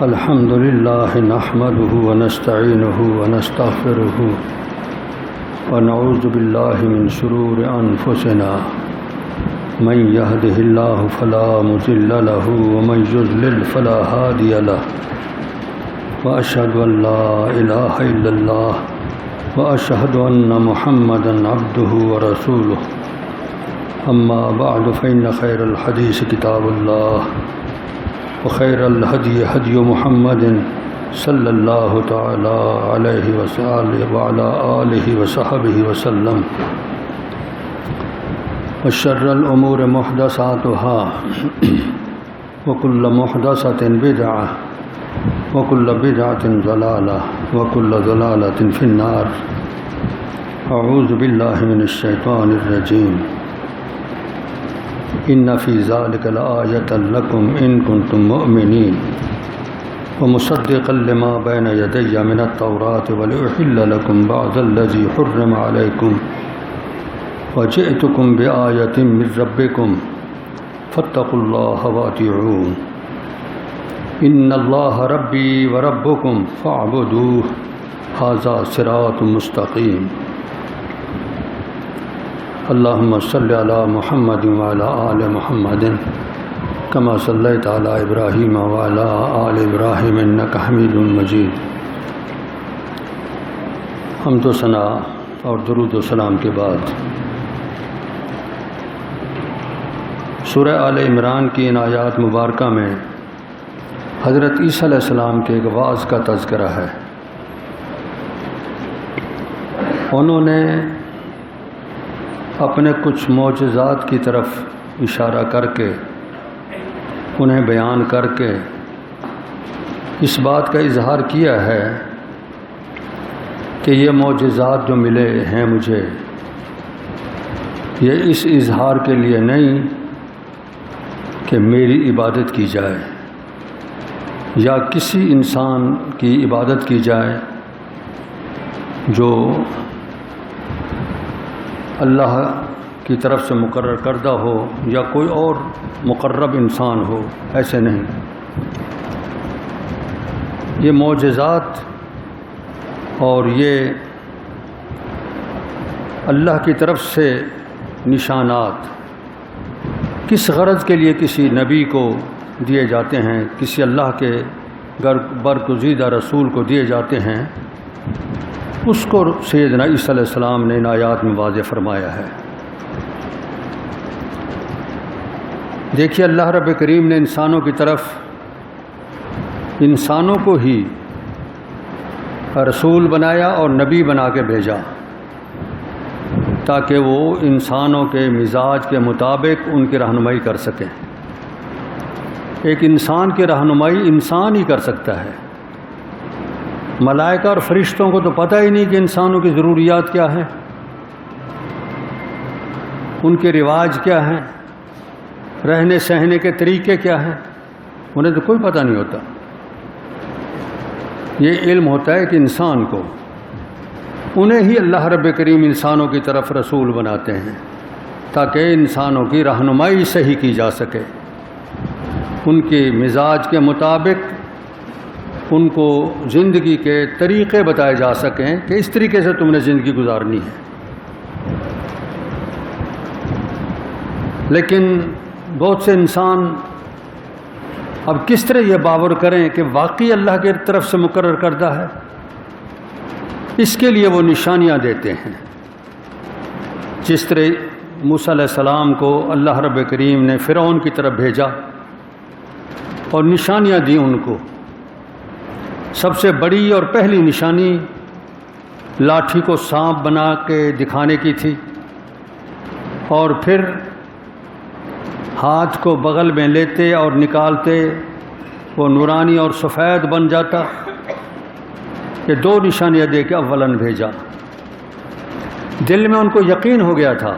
الحمد لله نحمده ونستعينه ونستغفره ونعوذ بالله من شرور أنفسنا من يهده الله فلا مضل له ومن يضلل فلا هادي له وأشهد أن لا إله إلا الله وأشهد أن محمدا عبده ورسوله أما بعد فإن خير الحديث كتاب الله وخير الهدي هدي محمد صلى الله تعالى عليه وعلى آله وصحبه وسلم وشر الأمور محدثاتها وكل محدثة بدعة وكل بدعة ضلالة وكل ضلالة في النار. أعوذ بالله من الشيطان الرجيم. إن في ذلك لآية لكم إن كنتم مؤمنين ومصدقا لما بين يدي من التوراة ولأحل لكم بعض الذي حرم عليكم وجئتكم بآية من ربكم فاتقوا الله وأطيعون إن الله ربي وربكم فاعبدوه هذا صراط مستقيم. اللهم صل على محمد وعلى آل محمد كما صليت على إبراهيم وعلى آل إبراهيم إنك حميد مجيد. حمد و ثنا اور درود و سلام کے بعد سورہ آل عمران کی ان آیات مبارکہ میں حضرت عیسیٰ علیہ السلام کے ایک وعظ کا تذکرہ ہے. انہوں نے اپنے کچھ معجزات کی طرف اشارہ کر کے انہیں بیان کر کے اس بات کا اظہار کیا ہے کہ یہ معجزات جو ملے ہیں مجھے یہ اس اظہار کے لیے نہیں کہ میری عبادت کی جائے یا کسی انسان کی عبادت کی جائے جو اللہ کی طرف سے مقرر کردہ ہو یا کوئی اور مقرب انسان ہو، ایسے نہیں. یہ معجزات اور یہ اللہ کی طرف سے نشانات کس غرض کے لیے کسی نبی کو دیے جاتے ہیں، کسی اللہ کے برگزیدہ رسول کو دیے جاتے ہیں، اس کو سیدنا عیسیٰ علیہ السلام نے ان آیات میں واضح فرمایا ہے. دیکھیے اللہ رب کریم نے انسانوں کی طرف انسانوں کو ہی رسول بنایا اور نبی بنا کے بھیجا تاکہ وہ انسانوں کے مزاج کے مطابق ان کی رہنمائی کر سکیں. ایک انسان کی رہنمائی انسان ہی کر سکتا ہے. ملائکہ اور فرشتوں کو تو پتہ ہی نہیں کہ انسانوں کی ضروریات کیا ہیں، ان کے رواج کیا ہیں، رہنے سہنے کے طریقے کیا ہیں، انہیں تو کوئی پتہ نہیں ہوتا. یہ علم ہوتا ہے کہ انسان کو، انہیں ہی اللہ رب کریم انسانوں کی طرف رسول بناتے ہیں تاکہ انسانوں کی رہنمائی صحیح کی جا سکے، ان کے مزاج کے مطابق ان کو زندگی کے طریقے بتائے جا سکیں کہ اس طریقے سے تم نے زندگی گزارنی ہے. لیکن بہت سے انسان اب کس طرح یہ باور کریں کہ واقعی اللہ کی طرف سے مقرر کردہ ہے، اس کے لیے وہ نشانیاں دیتے ہیں. جس طرح موسیٰ علیہ السلام کو اللہ رب کریم نے فرعون کی طرف بھیجا اور نشانیاں دیں ان کو. سب سے بڑی اور پہلی نشانی لاٹھی کو سانپ بنا کے دکھانے کی تھی، اور پھر ہاتھ کو بغل میں لیتے اور نکالتے وہ نورانی اور سفید بن جاتا. یہ دو نشانیاں دے کے اولاً بھیجا. دل میں ان کو یقین ہو گیا تھا.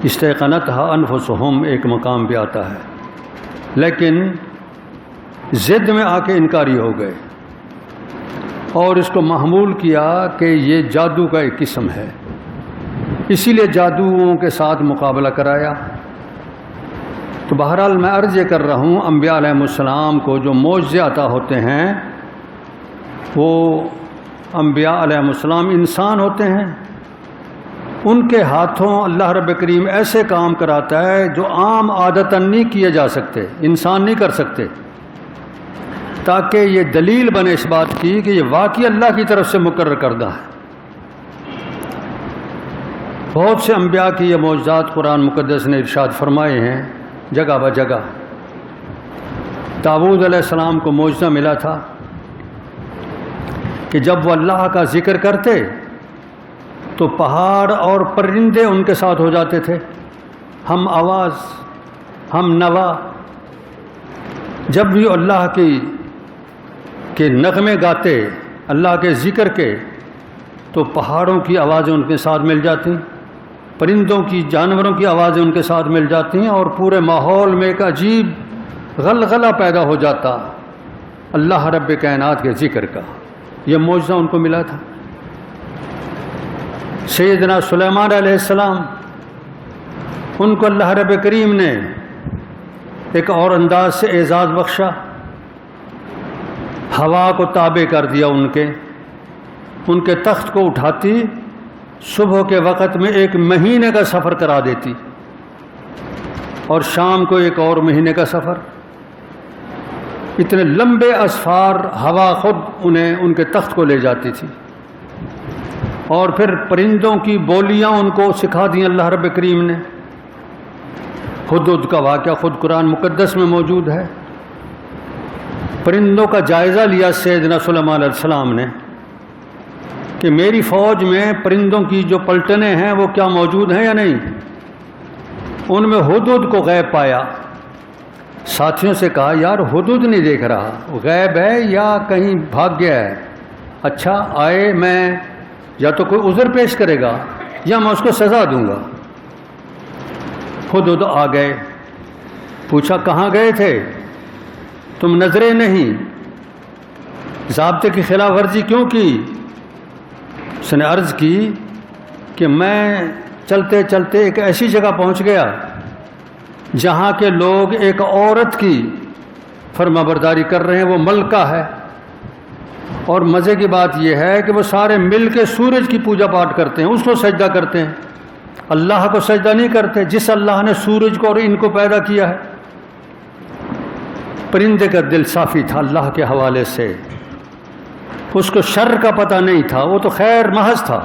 استیقنتھا انفسہم ایک مقام پہ آتا ہے، لیکن ضد میں آ کے انکاری ہو گئے اور اس کو محمول کیا کہ یہ جادو کا ایک قسم ہے، اسی لیے جادوؤں کے ساتھ مقابلہ کرایا. تو بہرحال میں عرض یہ کر رہا ہوں، انبیاء علیہ السلام کو جو معجزے عطا ہوتے ہیں وہ انبیاء علیہ السلام انسان ہوتے ہیں، ان کے ہاتھوں اللہ رب کریم ایسے کام کراتا ہے جو عام عادتاً نہیں کیے جا سکتے، انسان نہیں کر سکتے، تاکہ یہ دلیل بنے اس بات کی کہ یہ واقعی اللہ کی طرف سے مقرر کردہ ہے۔ بہت سے انبیاء کی یہ معجزات قرآن مقدس نے ارشاد فرمائے ہیں جگہ بہ جگہ۔ داؤد علیہ السلام کو معجزہ ملا تھا کہ جب وہ اللہ کا ذکر کرتے تو پہاڑ اور پرندے ان کے ساتھ ہو جاتے تھے، ہم آواز، ہم نوا۔ جب بھی اللہ کے نغمے گاتے، اللہ کے ذکر کے، تو پہاڑوں کی آوازیں ان کے ساتھ مل جاتی، پرندوں کی، جانوروں کی آوازیں ان کے ساتھ مل جاتی ہیں، اور پورے ماحول میں ایک عجیب غلغلہ پیدا ہو جاتا اللہ رب کائنات کے ذکر کا۔ یہ معجزہ ان کو ملا تھا۔ سیدنا سلیمان علیہ السلام، ان کو اللہ رب کریم نے ایک اور انداز سے اعزاز بخشا، ہوا کو تابع کر دیا، ان کے تخت کو اٹھاتی، صبح کے وقت میں 1 مہینے کا سفر کرا دیتی، اور شام کو 1 اور مہینے کا سفر۔ اتنے لمبے اسفار ہوا خود انہیں ان کے تخت کو لے جاتی تھی، اور پھر پرندوں کی بولیاں ان کو سکھا دیں اللہ رب کریم نے۔ ہدہد کا واقعہ خود قرآن مقدس میں موجود ہے۔ پرندوں کا جائزہ لیا سیدنا سلیمان علیہ السلام نے کہ میری فوج میں پرندوں کی جو پلٹنیں ہیں وہ کیا موجود ہیں یا نہیں۔ ان میں ہدہد کو غیب پایا، ساتھیوں سے کہا یار ہدہد نہیں دیکھ رہا، غیب ہے یا کہیں بھاگ گیا ہے؟ اچھا آئے، میں یا تو کوئی عذر پیش کرے گا یا میں اس کو سزا دوں گا۔ ہدہد آ گئے، پوچھا کہاں گئے تھے تم؟ نظریں نہیں، ضابطے کی خلاف ورزی کیوں کی؟ اس نے عرض کی کہ میں چلتے چلتے ایک ایسی جگہ پہنچ گیا جہاں کے لوگ ایک عورت کی فرما برداری کر رہے ہیں، وہ ملکہ ہے، اور مزے کی بات یہ ہے کہ وہ سارے مل کے سورج کی پوجا پاٹ کرتے ہیں، اس کو سجدہ کرتے ہیں، اللہ کو سجدہ نہیں کرتے جس اللہ نے سورج کو اور ان کو پیدا کیا ہے۔ پرندے کا دل صافی تھا اللہ کے حوالے سے، اس کو شر کا پتہ نہیں تھا، وہ تو خیر محض تھا۔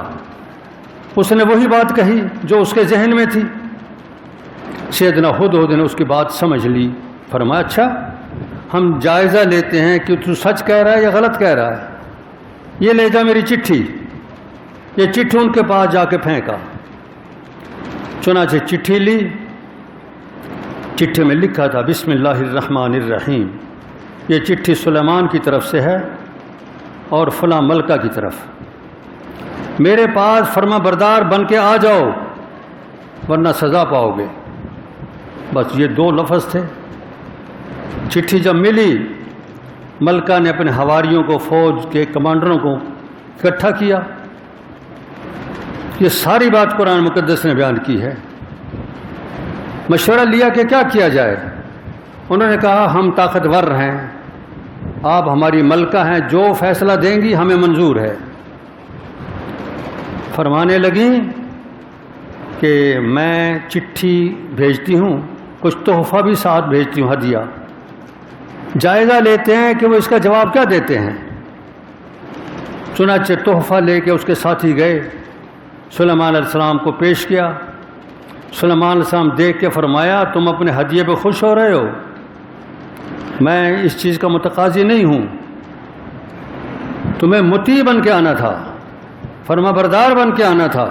اس نے وہی بات کہی جو اس کے ذہن میں تھی۔ سیدنا ہدہد نے اس کی بات سمجھ لی، فرمایا اچھا ہم جائزہ لیتے ہیں کہ تو سچ کہہ رہا ہے یا غلط کہہ رہا ہے، یہ لے جا میری چٹھی۔ یہ چٹھی ان کے پاس جا کے پھینکا، چنانچہ چٹھی لی، چٹھی میں لکھا تھا بسم اللہ الرحمن الرحیم، یہ چٹھی سلیمان کی طرف سے ہے اور فلاں ملکہ کی طرف، میرے پاس فرما بردار بن کے آ جاؤ ورنہ سزا پاؤ گے۔ بس یہ 2 لفظ تھے۔ چٹھی جب ملی، ملکہ نے اپنے حواریوں کو، فوج کے کمانڈروں کو اکٹھا کیا۔ یہ ساری بات قرآن مقدس نے بیان کی ہے۔ مشورہ لیا کہ کیا کیا جائے۔ انہوں نے کہا ہم طاقتور ہیں، آپ ہماری ملکہ ہیں، جو فیصلہ دیں گی ہمیں منظور ہے۔ فرمانے لگیں کہ میں چٹھی بھیجتی ہوں، کچھ تحفہ بھی ساتھ بھیجتی ہوں، ہدیہ، جائزہ لیتے ہیں کہ وہ اس کا جواب کیا دیتے ہیں۔ چنانچہ تحفہ لے کے اس کے ساتھی گئے، سلیمان علیہ السلام کو پیش کیا۔ سلیمان علیہ السلام دیکھ کے فرمایا تم اپنے ہدیے پہ خوش ہو رہے ہو، میں اس چیز کا متقاضی نہیں ہوں، تمہیں مطیع بن کے آنا تھا، فرما بردار بن کے آنا تھا۔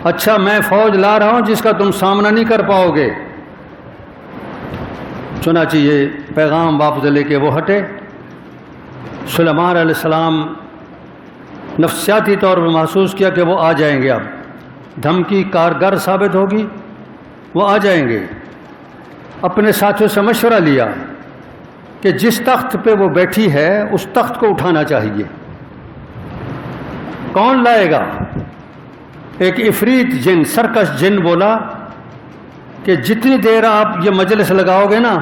اچھا میں فوج لا رہا ہوں جس کا تم سامنا نہیں کر پاؤ گے۔ چنانچہ یہ پیغام واپس لے کے وہ ہٹے۔ سلیمان علیہ السلام نفسیاتی طور پر محسوس کیا کہ وہ آ جائیں گے، اب دھمکی کارگر ثابت ہوگی، وہ آ جائیں گے۔ اپنے ساتھیوں سے مشورہ لیا کہ جس تخت پہ وہ بیٹھی ہے اس تخت کو اٹھانا چاہیے، کون لائے گا؟ ایک عفریت جن، سرکش جن بولا کہ جتنی دیر آپ یہ مجلس لگاؤ گے نا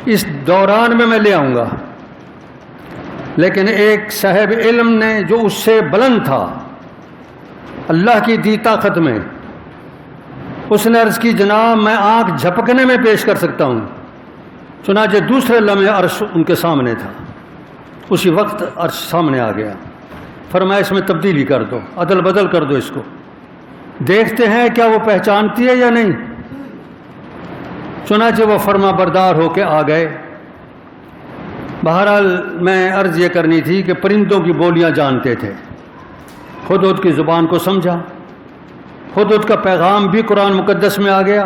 اس دوران میں لے آؤں گا، لیکن ایک صاحب علم نے جو اس سے بلند تھا اللہ کی دی طاقت میں، اس نے عرض کی جناب میں آنکھ جھپکنے میں پیش کر سکتا ہوں، چنانچہ دوسرے لمحے عرش ان کے سامنے تھا، اسی وقت عرش سامنے آ گیا، فرمایا اس میں تبدیلی کر دو، عدل بدل کر دو، اس کو دیکھتے ہیں کیا وہ پہچانتی ہے یا نہیں۔ چنانچہ وہ فرما بردار ہو کے آ گئے۔ بہرحال میں عرض یہ کرنی تھی کہ پرندوں کی بولیاں جانتے تھے، ہدہد کی زبان کو سمجھا، ہدہد کا پیغام بھی قرآن مقدس میں آ گیا،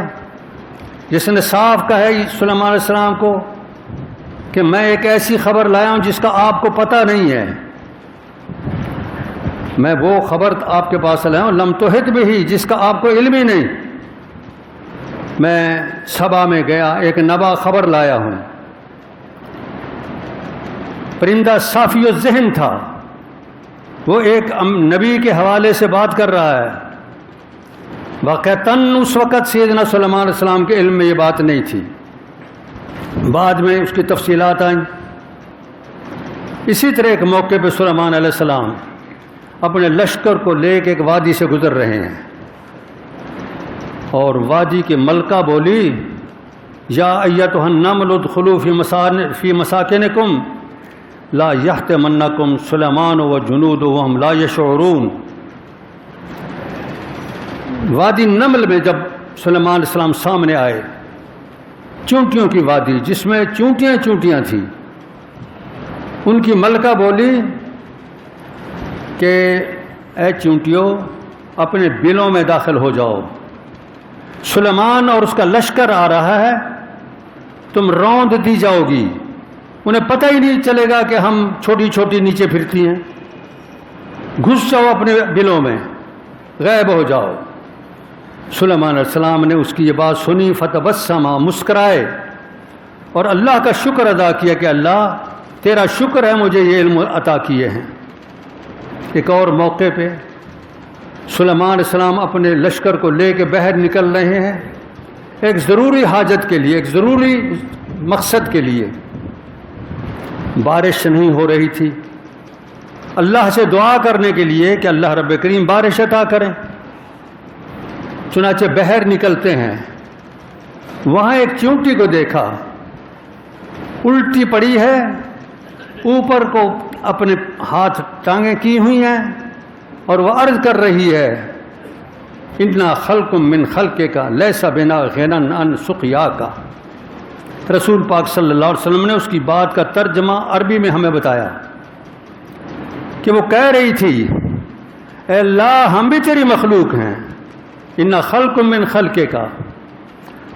جس نے صاف کہا ہے سلیمان علیہ السلام کو کہ میں ایک ایسی خبر لایا ہوں جس کا آپ کو پتہ نہیں ہے، میں وہ خبر آپ کے پاس لایا ہوں لم تحط بہ، جس کا آپ کو علم ہی نہیں۔ میں سبا میں گیا، ایک نبا خبر لایا ہوں، پرندہ صافی الذہن تھا، وہ ایک نبی کے حوالے سے بات کر رہا ہے۔ واقعتاً اس وقت سیدنا سلیمان علیہ السلام کے علم میں یہ بات نہیں تھی، بعد میں اس کی تفصیلات آئیں۔ اسی طرح ایک موقع پہ سلیمان علیہ السلام اپنے لشکر کو لے کے ایک وادی سے گزر رہے ہیں، اور وادی کے ملکہ بولی یا ایتھا النمل ادخلوا فی مساکنکم لا یحطمنکم سلیمان وجنودہ وہم لا یشعرون۔ وادی نمل میں جب سلیمان علیہ السلام سامنے آئے، چونٹیوں کی وادی جس میں چونٹیاں چونٹیاں تھیں، ان کی ملکہ بولی کہ اے چونٹیوں اپنے بلوں میں داخل ہو جاؤ، سلیمان اور اس کا لشکر آ رہا ہے، تم روند دی جاؤ گی، انہیں پتہ ہی نہیں چلے گا کہ ہم چھوٹی چھوٹی نیچے پھرتی ہیں، گھس جاؤ اپنے بلوں میں، غائب ہو جاؤ۔ سلیمان علیہ السلام نے اس کی یہ بات سنی، فتبسم، مسکرائے اور اللہ کا شکر ادا کیا کہ اللہ تیرا شکر ہے مجھے یہ علم عطا کیے ہیں۔ ایک اور موقع پہ سلیمان علیہ السلام اپنے لشکر کو لے کے باہر نکل رہے ہیں ایک ضروری حاجت کے لیے، ایک ضروری مقصد کے لیے۔ بارش نہیں ہو رہی تھی، اللہ سے دعا کرنے کے لیے کہ اللہ رب کریم بارش عطا کریں۔ چنانچہ باہر نکلتے ہیں، وہاں ایک چونٹی کو دیکھا، الٹی پڑی ہے، اوپر کو اپنے ہاتھ ٹانگیں کی ہوئی ہیں، اور وہ عرض کر رہی ہے انا خلق من خلقک لیس بنا غنی عن سقیاک۔ رسول پاک صلی اللہ علیہ وسلم نے اس کی بات کا ترجمہ عربی میں ہمیں بتایا کہ وہ کہہ رہی تھی اے اللہ ہم بھی تیری مخلوق ہیں، انا خلق من خلقک،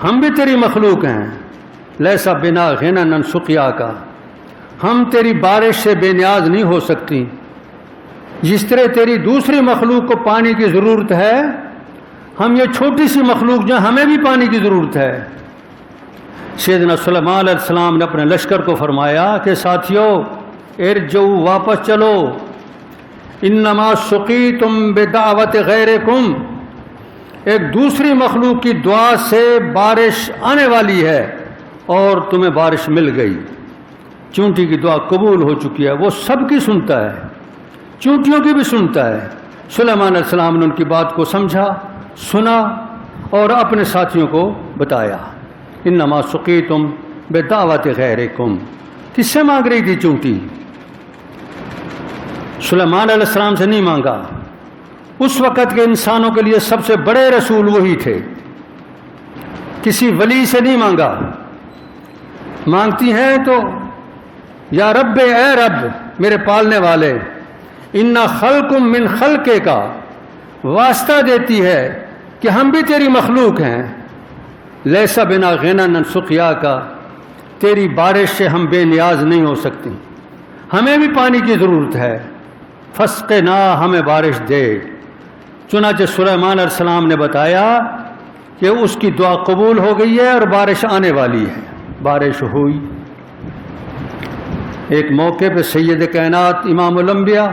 ہم بھی تیری مخلوق ہیں، لیس بنا غنی عن سقیاک، ہم تیری بارش سے بے نیاز نہیں ہو سکتی، جس طرح تیری دوسری مخلوق کو پانی کی ضرورت ہے، ہم یہ چھوٹی سی مخلوق جو ہمیں بھی پانی کی ضرورت ہے۔ سیدنا سلیمان علیہ السلام نے اپنے لشکر کو فرمایا کہ ساتھیو ارجعوا، واپس چلو، انما سقیتم بدعوت غیرکم، ایک دوسری مخلوق کی دعا سے بارش آنے والی ہے اور تمہیں بارش مل گئی۔ چونٹی کی دعا قبول ہو چکی ہے، وہ سب کی سنتا ہے، چونٹیوں کی بھی سنتا ہے۔ سلیمان علیہ السلام نے ان کی بات کو سمجھا، سنا اور اپنے ساتھیوں کو بتایا۔ انما سقیتم بدعوت غیرکم، کس سے مانگ رہی تھی چونٹی؟ سلیمان علیہ السلام سے نہیں مانگا، اس وقت کے انسانوں کے لیے سب سے بڑے رسول وہی تھے، کسی ولی سے نہیں مانگا۔ مانگتی ہیں تو یا رب، اے رب میرے پالنے والے، انا خلق من خلقے کا واسطہ دیتی ہے کہ ہم بھی تیری مخلوق ہیں، لیسا بنا غنی عن سقیاک، تیری بارش سے ہم بے نیاز نہیں ہو سکتے، ہمیں بھی پانی کی ضرورت ہے، فاسقنا، ہمیں بارش دے۔ چنانچہ سلیمان علیہ السلام نے بتایا کہ اس کی دعا قبول ہو گئی ہے اور بارش آنے والی ہے، بارش ہوئی۔ ایک موقع پہ سید کائنات امام الانبیاء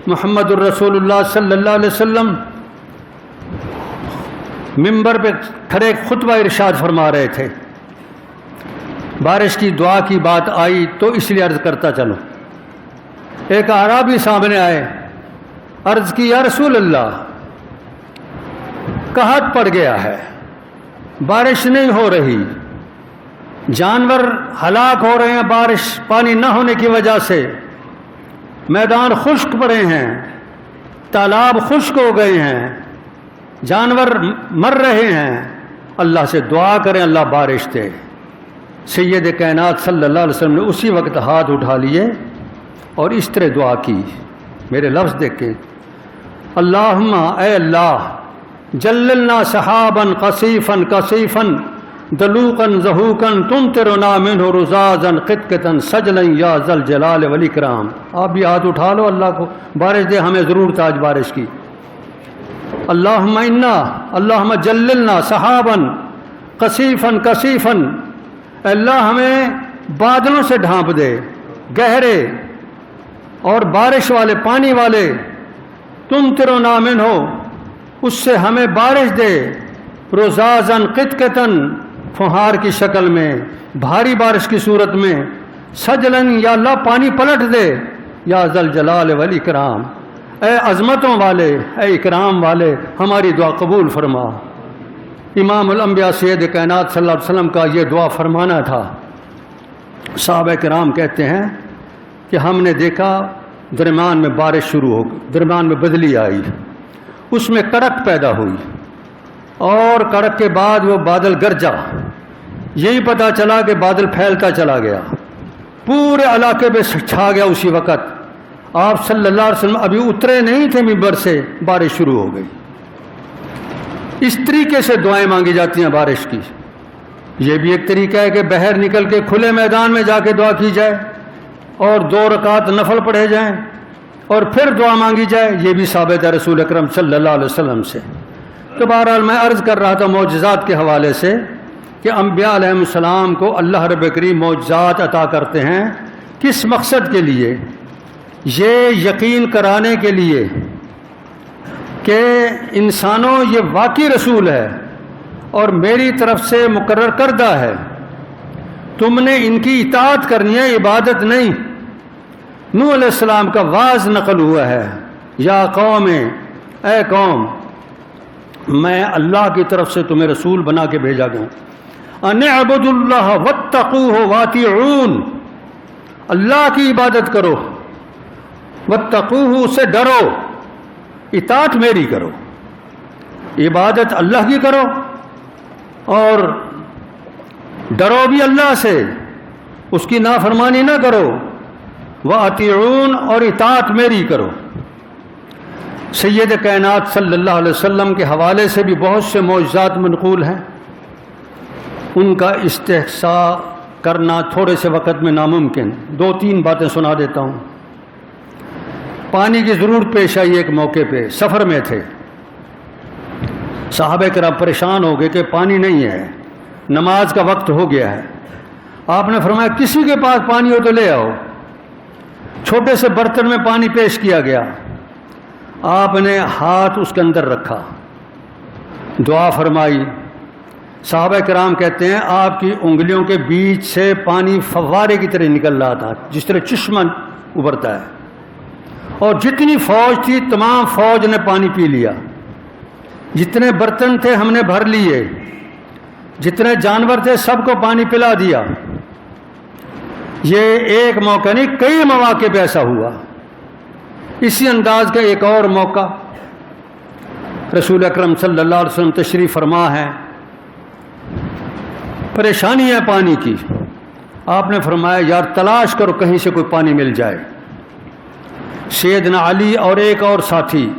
محمد الرسول اللہ صلی اللہ علیہ وسلم منبر پہ کھڑے خطبہ ارشاد فرما رہے تھے. بارش کی دعا کی بات آئی تو اس لیے عرض کرتا چلو. ایک اعرابی سامنے آئے, عرض کی یا رسول اللہ قحط پڑ گیا ہے, بارش نہیں ہو رہی, جانور ہلاک ہو رہے ہیں بارش پانی نہ ہونے کی وجہ سے, میدان خشک پڑے ہیں, تالاب خشک ہو گئے ہیں, جانور مر رہے ہیں, اللہ سے دعا کریں اللہ بارش دے. سید کائنات صلی اللہ علیہ وسلم نے اسی وقت ہاتھ اٹھا لیے اور اس طرح دعا کی. میرے لفظ دیکھیں, اللہم اے اللہ جللنا سحابا قصیفا کثیفا دلوقا زہوقا تمطرنا منہ رزازا قطقطا سجلا یا ذا الجلال والاکرام. آپ بھی ہاتھ اٹھا لو, اللہ کو بارش دے, ہمیں ضرورت آج بارش کی. اللہم انا اللہم جللنا سحابا قصیفا کثیفا, اللہ ہمیں بادلوں سے ڈھانپ دے گہرے اور بارش والے پانی والے, تمطرنا منہ اس سے ہمیں بارش دے, رزازا قطقطا فہار کی شکل میں, بھاری بارش کی صورت میں, سجلن یا اللہ پانی پلٹ دے, یا ذا الجلال والاکرام, اے عظمتوں والے اے اکرام والے ہماری دعا قبول فرما. امام الانبیاء سید کائنات صلی اللہ علیہ وسلم کا یہ دعا فرمانا تھا. صحابہ کرام کہتے ہیں کہ ہم نے دیکھا درمیان میں بارش شروع ہو گئی, درمیان میں بدلی آئی, اس میں کڑک پیدا ہوئی اور کڑک کے بعد وہ بادل گرجا. یہی پتہ چلا کہ بادل پھیلتا چلا گیا, پورے علاقے پہ چھا گیا. اسی وقت آپ صلی اللہ علیہ وسلم ابھی اترے نہیں تھے منبر سے, بارش شروع ہو گئی. اس طریقے سے دعائیں مانگی جاتی ہیں بارش کی. یہ بھی ایک طریقہ ہے کہ باہر نکل کے کھلے میدان میں جا کے دعا کی جائے اور 2 رکعت نفل پڑھے جائیں اور پھر دعا مانگی جائے. یہ بھی ثابت ہے رسول اکرم صلی اللہ علیہ وسلم سے. تو بہرحال میں عرض کر رہا تھا معجزات کے حوالے سے کہ انبیاء علیہ السلام کو اللہ رب کریم معجزات عطا کرتے ہیں. کس مقصد کے لیے؟ یہ یقین کرانے کے لیے کہ انسانوں یہ واقعی رسول ہے اور میری طرف سے مقرر کردہ ہے, تم نے ان کی اطاعت کرنی ہے, عبادت نہیں. نوح علیہ السلام کا واعظ نقل ہوا ہے, یا قوم اے قوم میں اللہ کی طرف سے تمہیں رسول بنا کے بھیجا گیا, ان اعبدوا اللہ واتقوہ واطیعون, اللہ کی عبادت کرو, واتقوہ اس سے ڈرو, اطاعت میری کرو. عبادت اللہ کی کرو اور ڈرو بھی اللہ سے, اس کی نافرمانی نہ کرو. واطیعون اور اطاعت میری کرو. سید کائنات صلی اللہ علیہ وسلم کے حوالے سے بھی بہت سے معجزات منقول ہیں. ان کا استحصاء کرنا تھوڑے سے وقت میں ناممکن. 2-3 باتیں سنا دیتا ہوں. پانی کی ضرورت پیش آئی ایک موقع پہ, سفر میں تھے, صحابہ کرام پریشان ہو گئے کہ پانی نہیں ہے, نماز کا وقت ہو گیا ہے. آپ نے فرمایا کسی کے پاس پانی ہو تو لے آؤ. چھوٹے سے برتن میں پانی پیش کیا گیا, آپ نے ہاتھ اس کے اندر رکھا, دعا فرمائی. صحابہ کرام کہتے ہیں آپ کی انگلیوں کے بیچ سے پانی فوارے کی طرح نکل رہا تھا, جس طرح چشمہ ابھرتا ہے, اور جتنی فوج تھی تمام فوج نے پانی پی لیا. جتنے برتن تھے ہم نے بھر لیے, جتنے جانور تھے سب کو پانی پلا دیا. یہ ایک موقع نہیں, کئی مواقع پہ ایسا ہوا. اسی انداز کا ایک اور موقع رسول اکرم صلی اللہ علیہ وسلم تشریف فرما ہے, پریشانی ہے پانی کی. آپ نے فرمایا یار تلاش کرو کہیں سے کوئی پانی مل جائے. سیدنا علی اور ایک اور ساتھی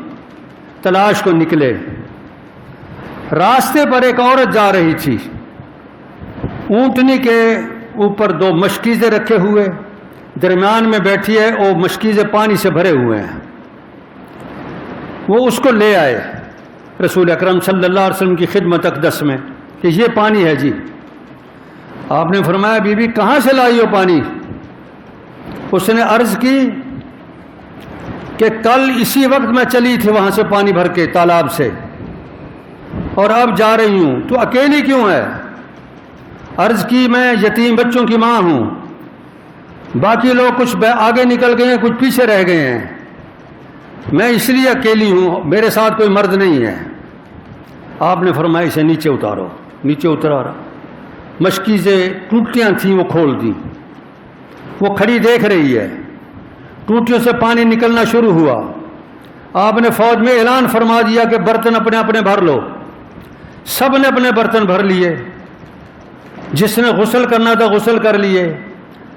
تلاش کو نکلے. راستے پر ایک عورت جا رہی تھی, اونٹنی کے اوپر 2 مشکیزیں رکھے ہوئے, درمیان میں بیٹھی ہے, وہ مشکیزیں پانی سے بھرے ہوئے ہیں. وہ اس کو لے آئے رسول اکرم صلی اللہ علیہ وسلم کی خدمت اقدس میں کہ یہ پانی ہے جی. آپ نے فرمایا بی بی کہاں سے لائی ہو پانی؟ اس نے عرض کی کہ کل اسی وقت میں چلی تھی وہاں سے پانی بھر کے تالاب سے. اور اب جا رہی ہوں، تو اکیلی کیوں ہے؟ عرض کی میں یتیم بچوں کی ماں ہوں، باقی لوگ کچھ آگے نکل گئے ہیں، کچھ پیچھے رہ گئے ہیں، میں اس لیے اکیلی ہوں، میرے ساتھ کوئی مرد نہیں ہے۔ آپ نے فرمایا اسے نیچے اتارو۔ نیچے اتارا، مشکیزیں ٹوٹیاں تھیں وہ کھول دی، وہ کھڑی دیکھ رہی ہے، ٹوٹیوں سے پانی نکلنا شروع ہوا۔ آپ نے فوج میں اعلان فرما دیا کہ برتن اپنے اپنے بھر لو۔ سب نے اپنے برتن بھر لیے، جس نے غسل کرنا تھا غسل کر لیے،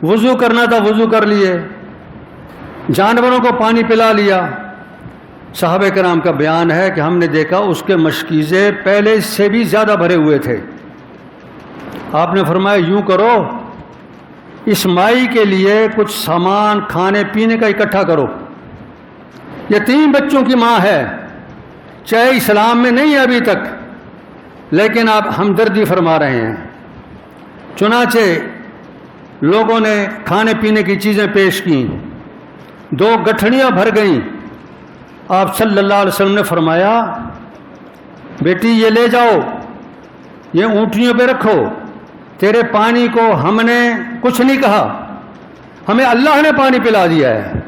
وضو کرنا تھا وضو کر لیے، جانوروں کو پانی پلا لیا۔ صحابہ کرام کا بیان ہے کہ ہم نے دیکھا اس کے مشکیزیں پہلے سے بھی زیادہ بھرے ہوئے تھے۔ آپ نے فرمایا یوں کرو، اس مائی کے لیے کچھ سامان کھانے پینے کا اکٹھا کرو، یتیم بچوں کی ماں ہے، چاہے اسلام میں نہیں ہے ابھی تک، لیکن آپ ہمدردی فرما رہے ہیں۔ چنانچہ لوگوں نے کھانے پینے کی چیزیں پیش کیں، 2 گٹھڑیاں بھر گئیں۔ آپ صلی اللہ علیہ وسلم نے فرمایا بیٹی یہ لے جاؤ، یہ اونٹنیوں پہ رکھو، تیرے پانی کو ہم نے کچھ نہیں کہا، ہمیں اللہ نے پانی پلا دیا ہے،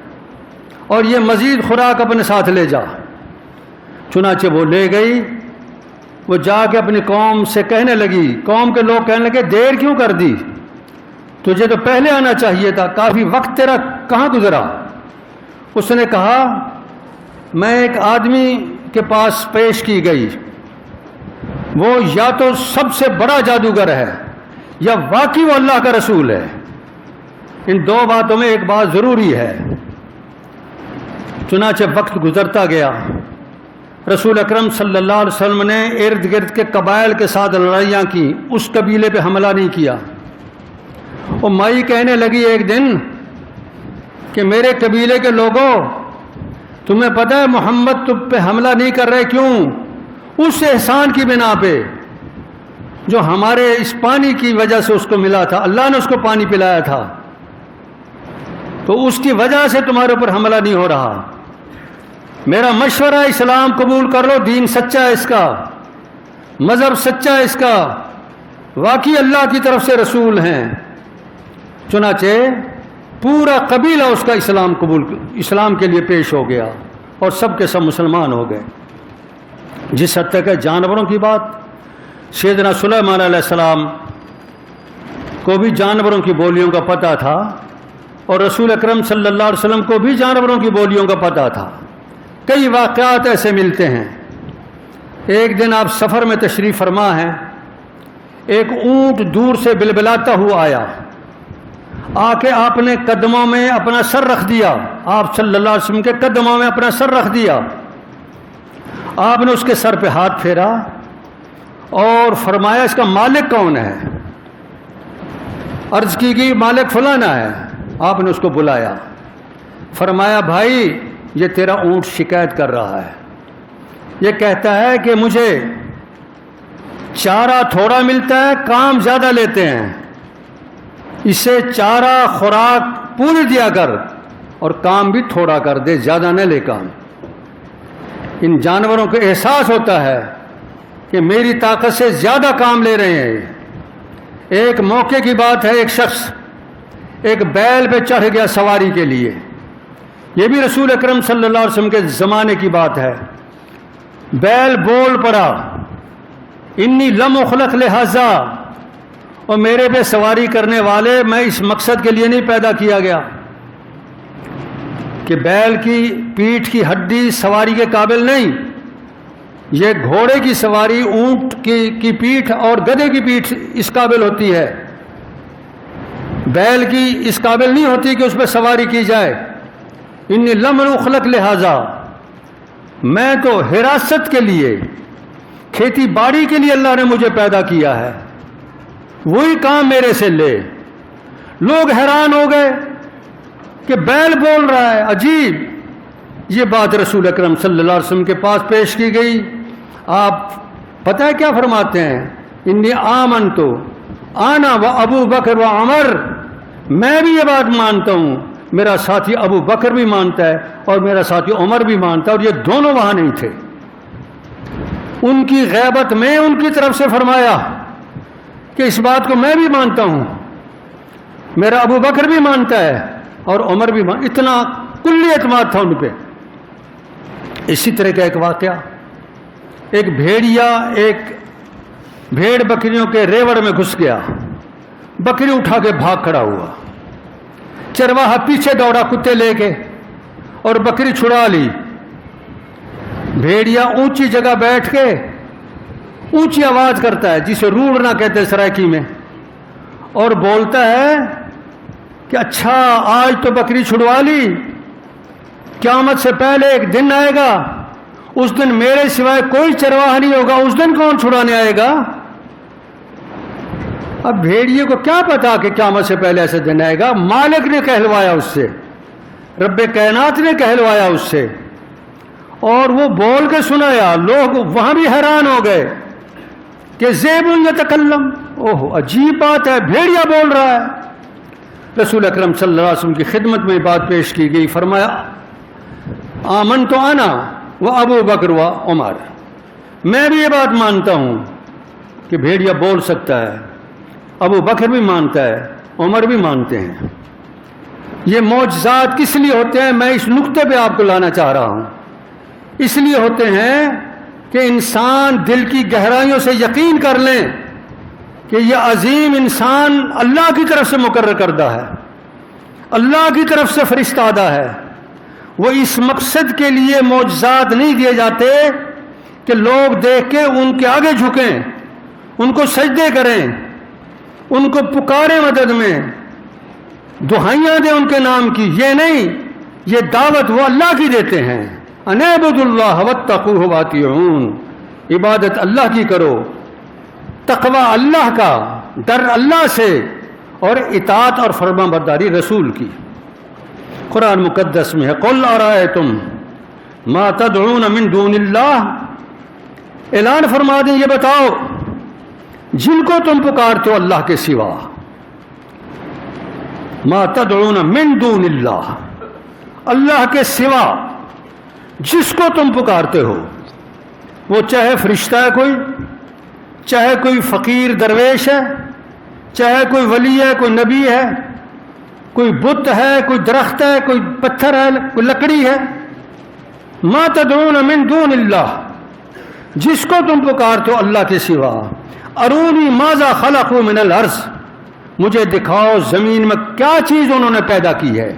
اور یہ مزید خوراک اپنے ساتھ لے جا۔ چنانچہ وہ لے گئی، وہ جا کے اپنی قوم سے کہنے لگی، قوم کے لوگ کہنے لگے دیر کیوں کر دی، تجھے تو پہلے آنا چاہیے تھا، کافی وقت تیرا کہاں گزرا؟ اس نے کہا میں ایک آدمی کے پاس پیش کی گئی، وہ یا تو سب سے بڑا جادوگر ہے یا واقعی وہ اللہ کا رسول ہے، ان 2 باتوں میں ایک بات ضروری ہے۔ چنانچہ وقت گزرتا گیا، رسول اکرم صلی اللہ علیہ وسلم نے ارد گرد کے قبائل کے ساتھ لڑائیاں کی، اس قبیلے پہ حملہ نہیں کیا۔ وہ مائی کہنے لگی ایک دن کہ میرے قبیلے کے لوگوں، تمہیں پتہ ہے محمد تم پہ حملہ نہیں کر رہے کیوں؟ اس احسان کی بنا پہ جو ہمارے اس پانی کی وجہ سے اس کو ملا تھا، اللہ نے اس کو پانی پلایا تھا، تو اس کی وجہ سے تمہارے اوپر حملہ نہیں ہو رہا۔ میرا مشورہ اسلام قبول کر لو، دین سچا ہے اس کا، مذہب سچا ہے اس کا، واقعی اللہ کی طرف سے رسول ہیں۔ چنانچہ پورا قبیلہ اس کا اسلام کے لیے پیش ہو گیا، اور سب کے سب مسلمان ہو گئے۔ جس حد تک ہے جانوروں کی بات، سیدنا سلیمان علیہ السلام کو بھی جانوروں کی بولیوں کا پتہ تھا، اور رسول اکرم صلی اللہ علیہ وسلم کو بھی جانوروں کی بولیوں کا پتہ تھا۔ کئی واقعات ایسے ملتے ہیں۔ ایک دن آپ سفر میں تشریف فرما ہیں، ایک اونٹ دور سے بلبلاتا ہوا آیا، آ کے آپ نے قدموں میں اپنا سر رکھ دیا، آپ صلی اللہ علیہ وسلم کے قدموں میں اپنا سر رکھ دیا۔ آپ نے اس کے سر پہ ہاتھ پھیرا اور فرمایا اس کا مالک کون ہے؟ عرض کی گئی مالک فلانا ہے۔ آپ نے اس کو بلایا، فرمایا بھائی یہ تیرا اونٹ شکایت کر رہا ہے، یہ کہتا ہے کہ مجھے چارہ تھوڑا ملتا ہے، کام زیادہ لیتے ہیں، اسے چارہ خوراک پوری دیا کر اور کام بھی تھوڑا کر دے، زیادہ نہ لے کام۔ ان جانوروں کو احساس ہوتا ہے کہ میری طاقت سے زیادہ کام لے رہے ہیں۔ ایک موقع کی بات ہے، ایک شخص ایک بیل پہ چڑھ گیا سواری کے لیے، یہ بھی رسول اکرم صلی اللہ علیہ وسلم کے زمانے کی بات ہے۔ بیل بول پڑا انی لم اخلق لہذا، اور میرے پہ سواری کرنے والے میں اس مقصد کے لیے نہیں پیدا کیا گیا کہ بیل کی پیٹھ کی ہڈی سواری کے قابل نہیں، یہ گھوڑے کی سواری، اونٹ کی پیٹھ اور گدھے کی پیٹھ اس قابل ہوتی ہے، بیل کی اس قابل نہیں ہوتی کہ اس پہ سواری کی جائے۔ انی لم اخلق لہذا، میں تو حراست کے لیے، کھیتی باڑی کے لیے اللہ نے مجھے پیدا کیا ہے، وہی کام میرے سے لے۔ لوگ حیران ہو گئے کہ بیل بول رہا ہے، عجیب۔ یہ بات رسول اکرم صلی اللہ علیہ وسلم کے پاس پیش کی گئی۔ آپ پتہ ہے کیا فرماتے ہیں؟ انی آمنت انا و ابو بکر و عمر، میں بھی یہ بات مانتا ہوں، میرا ساتھی ابو بکر بھی مانتا ہے اور میرا ساتھی عمر بھی مانتا ہے، اور یہ دونوں وہاں نہیں تھے۔ ان کی غیبت میں ان کی طرف سے فرمایا کہ اس بات کو میں بھی مانتا ہوں، میرا ابو بکر بھی مانتا ہے اور عمر بھی اتنا کلی اعتماد تھا ان پہ۔ اسی طرح کا ایک واقعہ، ایک بھیڑیا ایک بھیڑ بکریوں کے ریوڑ میں گھس گیا، بکری اٹھا کے بھاگ کھڑا ہوا، چرواہا پیچھے دوڑا کتے لے کے اور بکری چھڑا لی۔ بھیڑیا اونچی جگہ بیٹھ کے اونچی آواز کرتا ہے، جسے روڑنا کہتے ہیں سرائکی میں، اور بولتا ہے کہ اچھا آج تو بکری چھڑوا لی، قیامت سے پہلے ایک دن آئے گا، اس دن میرے سوائے کوئی چرواہا نہیں ہوگا، اس دن کون چھڑانے آئے گا؟ اب بھیڑیے کو کیا پتا کہ قیامت سے پہلے ایسے دن آئے گا؟ مالک نے کہلوایا اس سے، رب کائنات نے کہلوایا اس سے، اور وہ بول کے سنایا۔ لوگ وہاں بھی حیران ہو گئے کہ زیب یتکلم، اوہ عجیب بات ہے، بھیڑیا بول رہا ہے۔ رسول اکرم صلی اللہ علیہ وسلم کی خدمت میں بات پیش کی گئی، فرمایا آمن تو انا و ابو بکر و عمر، میں بھی یہ بات مانتا ہوں کہ بھیڑیا بول سکتا ہے، ابو بکر بھی مانتا ہے، عمر بھی مانتے ہیں۔ یہ معجزات کس لیے ہوتے ہیں؟ میں اس نقطے پہ آپ کو لانا چاہ رہا ہوں۔ اس لیے ہوتے ہیں کہ انسان دل کی گہرائیوں سے یقین کر لیں کہ یہ عظیم انسان اللہ کی طرف سے مقرر کردہ ہے، اللہ کی طرف سے فرستادہ ہے۔ وہ اس مقصد کے لیے معجزات نہیں دیے جاتے کہ لوگ دیکھ کے ان کے آگے جھکیں، ان کو سجدے کریں، ان کو پکاریں مدد میں، دہائیاں دیں ان کے نام کی۔ یہ نہیں، یہ دعوت وہ اللہ کی دیتے ہیں، ان اعبدوا اللہ واتقوہ واطیعون، عبادت اللہ کی کرو، تقوی اللہ کا، ڈر اللہ سے، اور اطاعت اور فرما برداری رسول کی۔ قرآن مقدس میں ہے قل ارائیتم ما تدعون من دون اللہ، اعلان فرما دیں یہ بتاؤ جن کو تم پکارتے ہو اللہ کے سوا، ما تدعون من دون اللہ، اللہ کے سوا جس کو تم پکارتے ہو، وہ چاہے فرشتہ ہے کوئی، چاہے کوئی فقیر درویش ہے، چاہے کوئی ولی ہے، کوئی نبی ہے، کوئی بت ہے، کوئی درخت ہے، کوئی پتھر ہے، کوئی لکڑی ہے، ما تدعون من دون اللہ، جس کو تم پکارتے ہو اللہ کے سوا، ارونی ماذا خلقوا من الارض، مجھے دکھاؤ زمین میں کیا چیز انہوں نے پیدا کی ہے،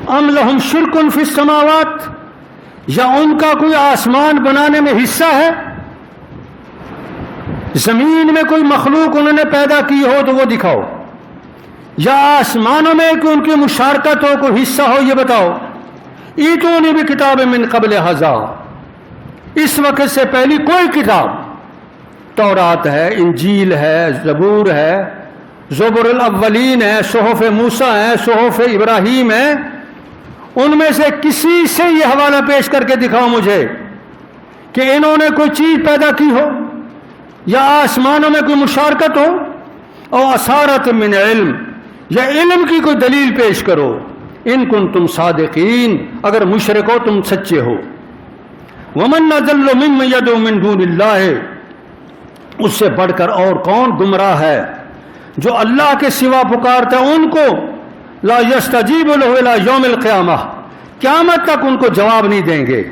ام لہم شرک فی السماوات، یا ان کا کوئی آسمان بنانے میں حصہ ہے، زمین میں کوئی مخلوق انہوں نے پیدا کی ہو تو وہ دکھاؤ، یا آسمانوں میں کوئی ان کی مشارکت ہو، کوئی حصہ ہو، یہ بتاؤ۔ ایتونی بکتاب من قبل ھذا، اس وقت سے پہلی کوئی کتاب، تورات ہے، انجیل ہے، زبور ہے، زبر الاولین ہے، صحف موسیٰ ہے، صحف ابراہیم ہے، ان میں سے کسی سے یہ حوالہ پیش کر کے دکھاؤ مجھے کہ انہوں نے کوئی چیز پیدا کی ہو، یا آسمانوں میں کوئی مشارکت ہو، او اثارت من علم، یا علم کی کوئی دلیل پیش کرو، ان کنتم صادقین، اگر مشرک ہو تم سچے ہو۔ ومن اضل ممن يدعو من دون اللہ، اس سے بڑھ کر اور کون گمراہ ہے جو اللہ کے سوا پکارتا ہے ان کو، لا یستجیب له الی یوم القیامہ، قیامت تک ان کو جواب نہیں دیں گے،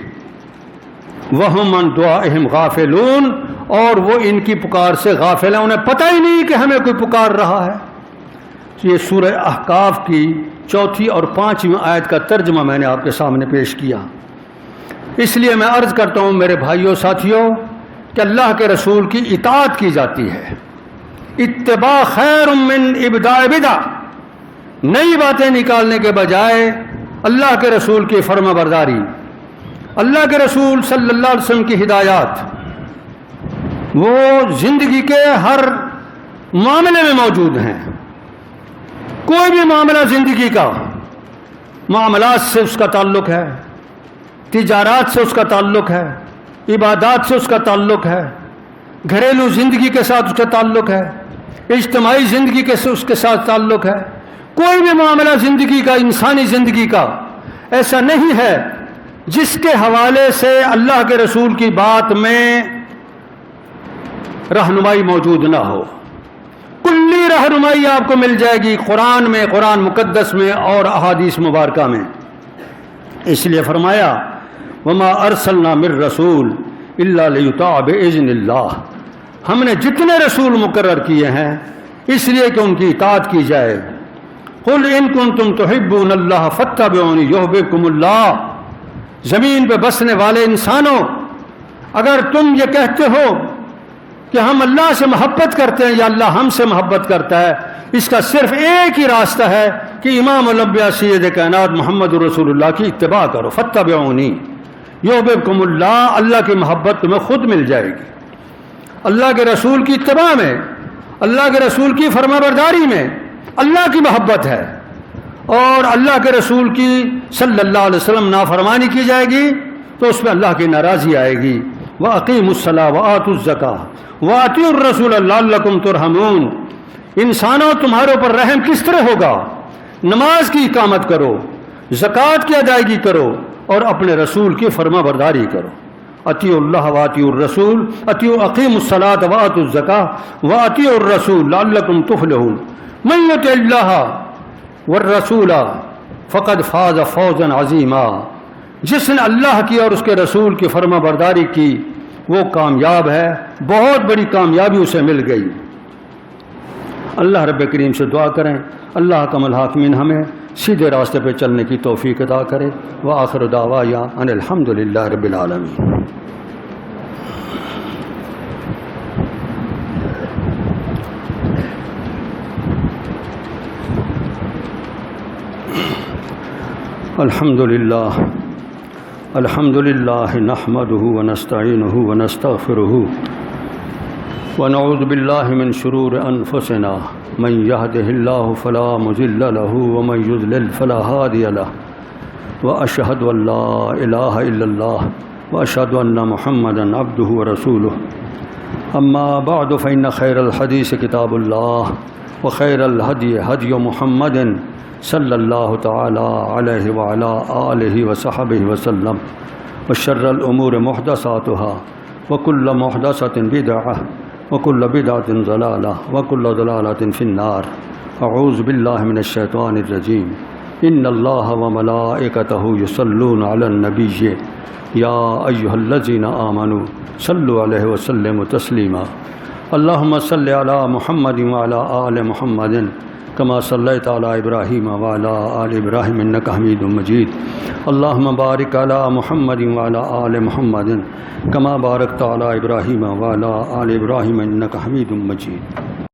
وہم عن دعائہم غافلون، اور وہ ان کی پکار سے غافل ہیں، انہیں پتہ ہی نہیں کہ ہمیں کوئی پکار رہا ہے۔ یہ سورہ احقاف کی 4 اور 5 آیت کا ترجمہ میں نے آپ کے سامنے پیش کیا۔ اس لیے میں عرض کرتا ہوں میرے بھائیوں ساتھیوں کہ اللہ کے رسول کی اطاعت کی جاتی ہے، اتباع خیر من ابداع بدع، نئی باتیں نکالنے کے بجائے اللہ کے رسول کی فرما برداری، اللہ کے رسول صلی اللہ علیہ وسلم کی ہدایات وہ زندگی کے ہر معاملے میں موجود ہیں۔ کوئی بھی معاملہ زندگی کا، معاملات سے اس کا تعلق ہے، تجارات سے اس کا تعلق ہے، عبادات سے اس کا تعلق ہے، گھریلو زندگی کے ساتھ اس کا تعلق ہے، اجتماعی زندگی کے اس کے ساتھ تعلق ہے۔ کوئی بھی معاملہ زندگی کا، انسانی زندگی کا ایسا نہیں ہے جس کے حوالے سے اللہ کے رسول کی بات میں رہنمائی موجود نہ ہو. کلی رہنمائی آپ کو مل جائے گی قرآن میں، قرآن مقدس میں اور احادیث مبارکہ میں. اس لیے فرمایا وما ارسلنا من رسول الا لیطاع باذن اللہ، ہم نے جتنے رسول مقرر کیے ہیں اس لیے کہ ان کی اطاعت کی جائے. قل ان کنتم تحبون اللہ فاتبعونی یحببکم اللہ، زمین پہ بسنے والے انسانوں، اگر تم یہ کہتے ہو کہ ہم اللہ سے محبت کرتے ہیں یا اللہ ہم سے محبت کرتا ہے، اس کا صرف ایک ہی راستہ ہے کہ امام الانبیاء سید کائنات محمد رسول اللہ کی اتباع کرو. فاتبعونی یحببکم اللہ، اللہ کی محبت تمہیں خود مل جائے گی. اللہ کے رسول کی اتباع میں، اللہ کے رسول کی فرما برداری میں اللہ کی محبت ہے، اور اللہ کے رسول کی صلی اللہ علیہ وسلم نافرمانی کی جائے گی تو اس پہ اللہ کی ناراضی آئے گی. وَأَقِيمُوا الصَّلَاةَ وَآتُوا الزَّكَاةَ وَأَطِيعُوا الرَّسُولَ لَعَلَّكُمْ تُرْحَمُونَ. انسانوں تمہارے اوپر رحم کس طرح ہوگا؟ نماز کی اقامت کرو، زکوٰۃ کی ادائیگی کرو اور اپنے رسول کی فرما برداری کرو. اطیعوا اللہ واطیعوا الرسول، اقیموا الصلاۃ وآتوا الزکاۃ واطیعوا الرسول لعلکم تفلحون. من یطع اللہ والرسول فقد فاز فوزا عظیما. جس نے اللہ کی اور اس کے رسول کی فرما برداری کی وہ کامیاب ہے، بہت بڑی کامیابی اسے مل گئی. اللہ رب کریم سے دعا کریں اللہ کم الحاکمین ہمیں سیدھے راستے پہ چلنے کی توفیق عطا کرے. وآخر دعوانا ان الحمد للہ رب العالمین. الحمد للہ نحمده ونستعینه ونستغفره ونعوذ باللہ من شرور انفسنا من يهده الله فلا مضل له ومن يضلل فلا هادي له واشهد ان لا اله الا الله واشهد ان محمدا عبده ورسوله. اما بعد فان خير الحديث كتاب الله وخير الهدي هدي محمد صلی اللہ تعالی علیہ وعلى آلہ وصحبہ وسلم. وشر الامور محدثاتها وكل محدثة بدعة وكل بدعة ضلالة وكل ضلالة في النار. اعوذ باللہ من الشیطان الرجیم. ان اللہ وملائکتہ یصلون علی النبی یا ایہا الذین آمنوا صلوا علیہ وسلموا تسلیما. اللہم صل علی محمد وعلی آل محمد کما صلیت علی ابراہیم وعلی آل ابراہیم انک حمید مجید. اللہم بارک علی محمد وعلی آل محمد کما بارکت علی ابراہیم وعلی آل ابراہیم انک حمید مجید.